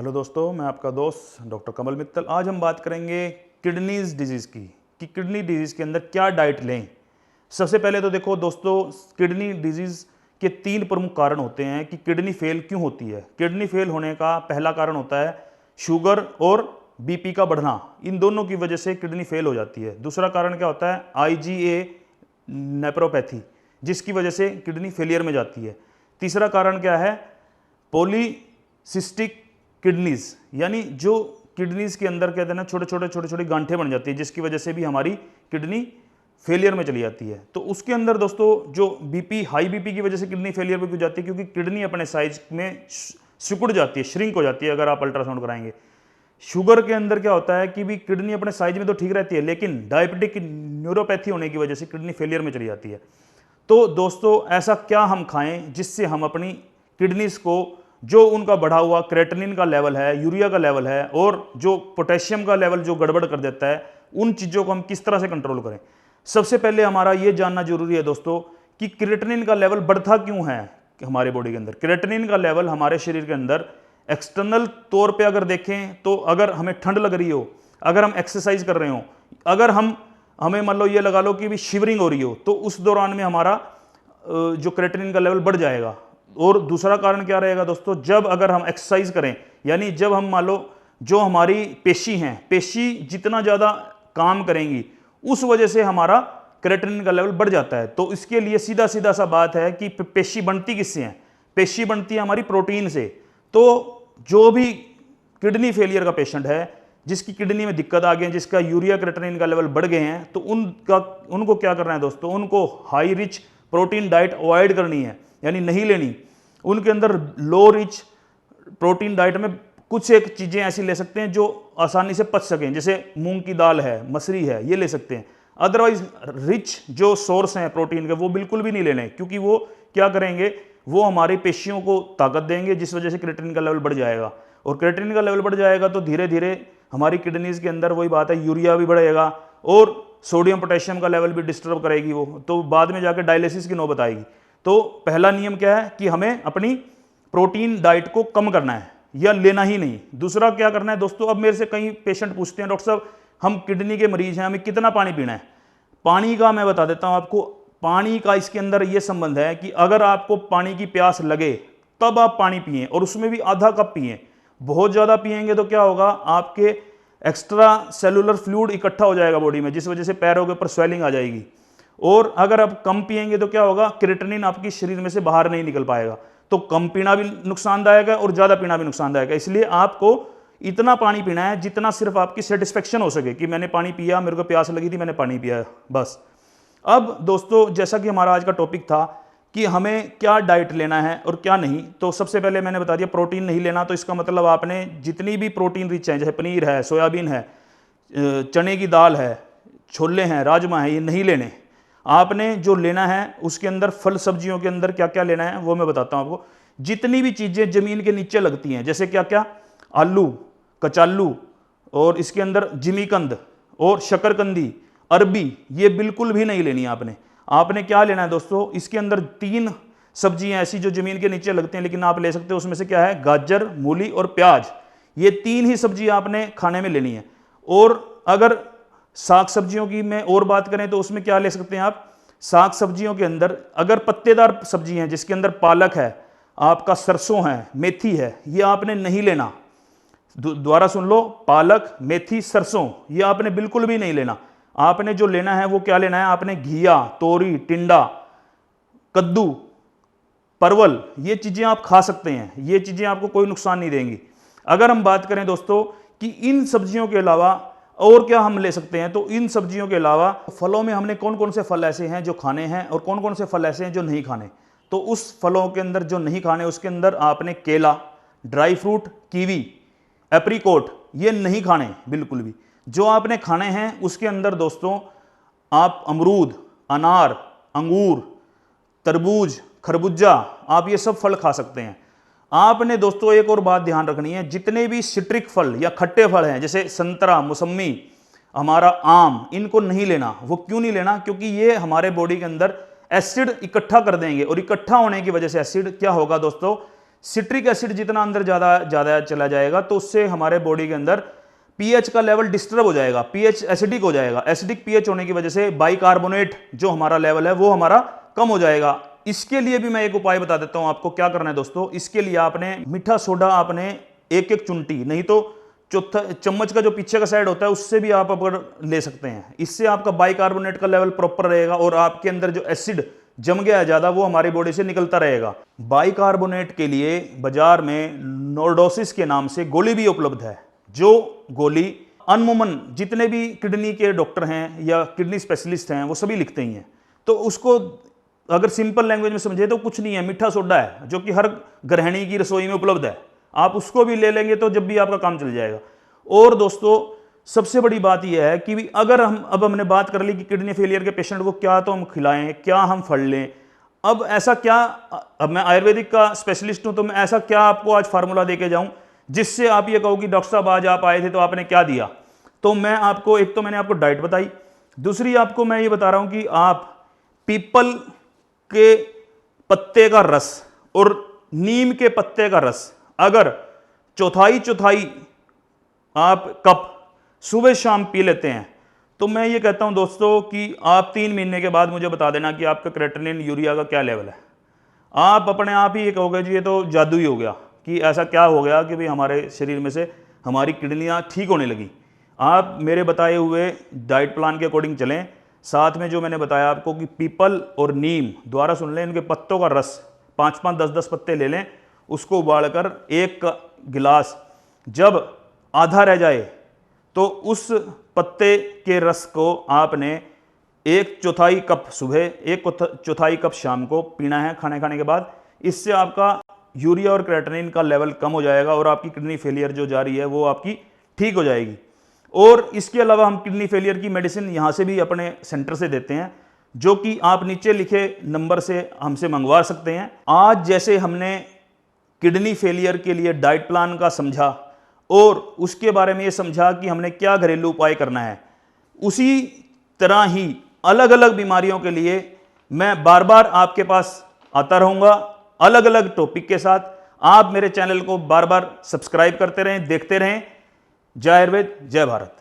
Hello दोस्तों, मैं आपका दोस्त डॉक्टर कमल मित्तल। आज हम बात करेंगे किडनीज डिजीज़ की कि किडनी डिजीज़ के अंदर क्या डाइट लें। सबसे पहले तो देखो दोस्तों, किडनी डिजीज़ के 3 प्रमुख कारण होते हैं कि किडनी फेल क्यों होती है। किडनी फेल होने का पहला कारण होता है शुगर और बीपी का बढ़ना। इन दोनों की वजह से किडनी फेल हो जाती है। दूसरा कारण क्या होता है, IgA नेफ्रोपैथी, जिसकी वजह से किडनी फेलियर में जाती है। तीसरा कारण क्या है, पॉलीसिस्टिक किडनीज, यानी जो किडनीज के अंदर कहते हैं ना छोटे छोटे गांठें बन जाती है, जिसकी वजह से भी हमारी किडनी फेलियर में चली जाती है। तो उसके अंदर दोस्तों जो बीपी, हाई बीपी की वजह से किडनी फेलियर में क्यों जाती है, क्योंकि किडनी अपने साइज में सिकुड़ जाती है, श्रिंक हो जाती है। अगर आप अल्ट्रासाउंड कराएंगे, शुगर के अंदर क्या होता है कि भी किडनी अपने साइज में तो ठीक रहती है, लेकिन डायबिटिक न्यूरोपैथी होने की वजह से किडनी फेलियर में चली जाती है। तो दोस्तों ऐसा क्या हम खाएं जिससे हम अपनी किडनीज को, जो उनका बढ़ा हुआ क्रेटिनिन का लेवल है, यूरिया का लेवल है और जो पोटेशियम का लेवल जो गड़बड़ कर देता है, उन चीज़ों को हम किस तरह से कंट्रोल करें। सबसे पहले हमारा ये जानना जरूरी है दोस्तों कि क्रेटिनिन का लेवल बढ़ता क्यों है हमारे बॉडी के अंदर। क्रेटिनिन का लेवल हमारे शरीर के अंदर एक्सटर्नल तौर पे अगर देखें तो, अगर हमें ठंड लग रही हो, अगर हम एक्सरसाइज कर रहे हो, अगर हमें मान लो ये लगा लो कि भी शिवरिंग हो रही हो, तो उस दौरान में हमारा जो क्रेटिनिन का लेवल बढ़ जाएगा। और दूसरा कारण क्या रहेगा दोस्तों, जब अगर हम एक्सरसाइज करें, यानी जब हम मान लो जो हमारी पेशी हैं, पेशी जितना ज़्यादा काम करेंगी उस वजह से हमारा क्रेटिनिन का लेवल बढ़ जाता है। तो इसके लिए सीधा सीधा सा बात है कि पेशी बनती किससे है, पेशी बनती है हमारी प्रोटीन से। तो जो भी किडनी फेलियर का पेशेंट है, जिसकी किडनी में दिक्कत आ गई है, जिसका यूरिया क्रेटिनिन का लेवल बढ़ गए हैं, तो उनको क्या करना है दोस्तों, उनको high rich protein diet avoid करनी है, यानी नहीं लेनी। उनके अंदर लो रिच प्रोटीन डाइट में कुछ एक चीज़ें ऐसी ले सकते हैं जो आसानी से पच सकें, जैसे मूंग की दाल है, मसरी है, ये ले सकते हैं। अदरवाइज रिच जो सोर्स हैं प्रोटीन के, वो बिल्कुल भी नहीं लेने, क्योंकि वो क्या करेंगे, वो हमारी पेशियों को ताकत देंगे, जिस वजह से क्रेटिनिन का लेवल बढ़ जाएगा। और क्रेटिनिन का लेवल बढ़ जाएगा तो धीरे धीरे हमारी किडनीज के अंदर वही बात है, यूरिया भी बढ़ेगा और सोडियम पोटेशियम का लेवल भी डिस्टर्ब करेगी वो, तो बाद में जाकर डायलिसिस की नौबत आएगी। तो पहला नियम क्या है कि हमें अपनी प्रोटीन डाइट को कम करना है या लेना ही नहीं। दूसरा क्या करना है दोस्तों, अब मेरे से कई पेशेंट पूछते हैं, डॉक्टर साहब हम किडनी के मरीज हैं, हमें कितना पानी पीना है। पानी का मैं बता देता हूं आपको, पानी का इसके अंदर यह संबंध है कि अगर आपको पानी की प्यास लगे तब आप पानी पिएं, और उसमें भी आधा कप पिएं। बहुत ज़्यादा पिएंगे तो क्या होगा, आपके एक्स्ट्रा सेलुलर फ्लूइड इकट्ठा हो जाएगा बॉडी में, जिस वजह से पैरों के ऊपर स्वेलिंग आ जाएगी। और अगर आप कम पिएंगे तो क्या होगा, क्रेटिनिन आपकी शरीर में से बाहर नहीं निकल पाएगा। तो कम पीना भी नुकसानदायक है और ज़्यादा पीना भी नुकसानदायक है। इसलिए आपको इतना पानी पीना है जितना सिर्फ आपकी सेटिस्फेक्शन हो सके कि मैंने पानी पिया, मेरे को प्यास लगी थी, मैंने पानी पिया, बस। अब दोस्तों जैसा कि हमारा आज का टॉपिक था कि हमें क्या डाइट लेना है और क्या नहीं, तो सबसे पहले मैंने बता दिया प्रोटीन नहीं लेना। तो इसका मतलब आपने जितनी भी प्रोटीन रिच है, जैसे पनीर है, सोयाबीन है, चने की दाल है, छोले हैं, राजमा है, ये नहीं लेने। आपने जो लेना है उसके अंदर फल सब्जियों के अंदर क्या क्या लेना है वो मैं बताता हूं आपको। जितनी भी चीज़ें ज़मीन के नीचे लगती हैं, जैसे क्या क्या, आलू, कचालू, और इसके अंदर जिमीकंद और शकरकंदी, अरबी, ये बिल्कुल भी नहीं लेनी है आपने। आपने क्या लेना है दोस्तों, इसके अंदर 3 सब्जियां ऐसी जो ज़मीन के नीचे लगती हैं लेकिन आप ले सकते हो, उसमें से क्या है, गाजर, मूली और प्याज। ये 3 ही सब्जियां आपने खाने में लेनी है। और अगर साग सब्जियों की मैं और बात करें तो उसमें क्या ले सकते हैं आप, साग सब्जियों के अंदर अगर पत्तेदार सब्जी हैं जिसके अंदर पालक है, आपका सरसों है, मेथी है, ये आपने नहीं लेना। दोबारा सुन लो, पालक, मेथी, सरसों, ये आपने बिल्कुल भी नहीं लेना। आपने जो लेना है वो क्या लेना है, आपने घिया, तोरी, टिंडा, कद्दू, परवल, ये चीज़ें आप खा सकते हैं, ये चीज़ें आपको कोई नुकसान नहीं देंगी। अगर हम बात करें दोस्तों कि इन सब्जियों के अलावा और क्या हम ले सकते हैं, तो इन सब्जियों के अलावा फलों में हमने कौन कौन से फल ऐसे हैं जो खाने हैं और कौन कौन से फल ऐसे हैं जो नहीं खाने। तो उस फलों के अंदर जो नहीं खाने, उसके अंदर आपने केला, ड्राई फ्रूट, कीवी, एप्रीकोट, ये नहीं खाने बिल्कुल भी। जो आपने खाने हैं उसके अंदर दोस्तों आप अमरूद, अनार, अंगूर, तरबूज, खरबूजा, आप ये सब फल खा सकते हैं। आपने दोस्तों एक और बात ध्यान रखनी है, जितने भी सिट्रिक फल या खट्टे फल हैं, जैसे संतरा, मौसमी, हमारा आम, इनको नहीं लेना। वो क्यों नहीं लेना, क्योंकि ये हमारे बॉडी के अंदर एसिड इकट्ठा कर देंगे, और इकट्ठा होने की वजह से एसिड क्या होगा दोस्तों, सिट्रिक एसिड जितना अंदर ज़्यादा चला जाएगा तो उससे हमारे बॉडी के अंदर पीएच का लेवल डिस्टर्ब हो जाएगा, पीएच एसिडिक हो जाएगा। एसिडिक पीएच होने की वजह से बाइकार्बोनेट जो हमारा लेवल है वो हमारा कम हो जाएगा। इसके लिए भी मैं एक उपाय बता देता हूं आपको क्या करना है दोस्तों। इसके लिए आपने मीठा सोडा आपने एक एक चुंटी, नहीं तो चौथा चम्मच का जो पीछे का साइड होता है उससे भी आप अगर ले सकते हैं। इससे आपका बाइकार्बोनेट का लेवल प्रॉपर रहेगा और आपके अंदर जो एसिड जम गया है ज्यादा वो हमारी बॉडी से निकलता रहेगा। बाइकार्बोनेट के लिए बाजार में नोर्डोसिस के नाम से गोली भी उपलब्ध है, जो गोली अनमोमन जितने भी किडनी के डॉक्टर हैं या किडनी स्पेशलिस्ट हैं वो सभी लिखते ही हैं। तो उसको अगर सिंपल लैंग्वेज में समझे तो कुछ नहीं है, मीठा सोडा है जो कि हर गृहिणी की रसोई में उपलब्ध है। आप उसको भी ले लेंगे तो जब भी आपका काम चल जाएगा। और दोस्तों सबसे बड़ी बात यह है कि अगर हमने बात कर ली कि किडनी फेलियर के पेशेंट को क्या तो हम खिलाएं, क्या हम फल लें। अब ऐसा क्या, अब मैं आयुर्वेदिक का स्पेशलिस्ट हूं तो मैं ऐसा क्या आपको आज फार्मूला देके जाऊं जिससे आप ये कहो कि डॉक्टर साहब आज आप आए थे तो आपने क्या दिया। तो मैं आपको, एक तो मैंने आपको डाइट बताई, दूसरी आपको मैं ये बता रहा हूं कि आप पीपल के पत्ते का रस और नीम के पत्ते का रस अगर चौथाई आप कप सुबह शाम पी लेते हैं तो मैं ये कहता हूं दोस्तों कि आप 3 महीने के बाद मुझे बता देना कि आपका क्रेटिनिन यूरिया का क्या लेवल है। आप अपने आप ही ये कहोगे जी ये तो जादू ही हो गया, कि ऐसा क्या हो गया कि भाई हमारे शरीर में से हमारी किडनियां ठीक होने लगी। आप मेरे बताए हुए डाइट प्लान के अकॉर्डिंग चलें, साथ में जो मैंने बताया आपको कि पीपल और नीम, दोबारा सुन लें, इनके पत्तों का रस 5-5, 10-10 पत्ते ले लें, उसको उबालकर एक गिलास जब आधा रह जाए तो उस पत्ते के रस को आपने 1/4 कप सुबह, 1/4 कप शाम को पीना है खाने के बाद। इससे आपका यूरिया और क्रेटिनिन का लेवल कम हो जाएगा और आपकी किडनी फेलियर जो जा रही है वो आपकी ठीक हो जाएगी। और इसके अलावा हम किडनी फेलियर की मेडिसिन यहाँ से भी अपने सेंटर से देते हैं, जो कि आप नीचे लिखे नंबर से हमसे मंगवा सकते हैं। आज जैसे हमने किडनी फेलियर के लिए डाइट प्लान का समझा और उसके बारे में ये समझा कि हमने क्या घरेलू उपाय करना है, उसी तरह ही अलग अलग बीमारियों के लिए मैं बार बार आपके पास आता रहूँगा अलग अलग टॉपिक के साथ। आप मेरे चैनल को बार बार सब्सक्राइब करते रहें, देखते रहें। जय आयुर्वेद, जय भारत।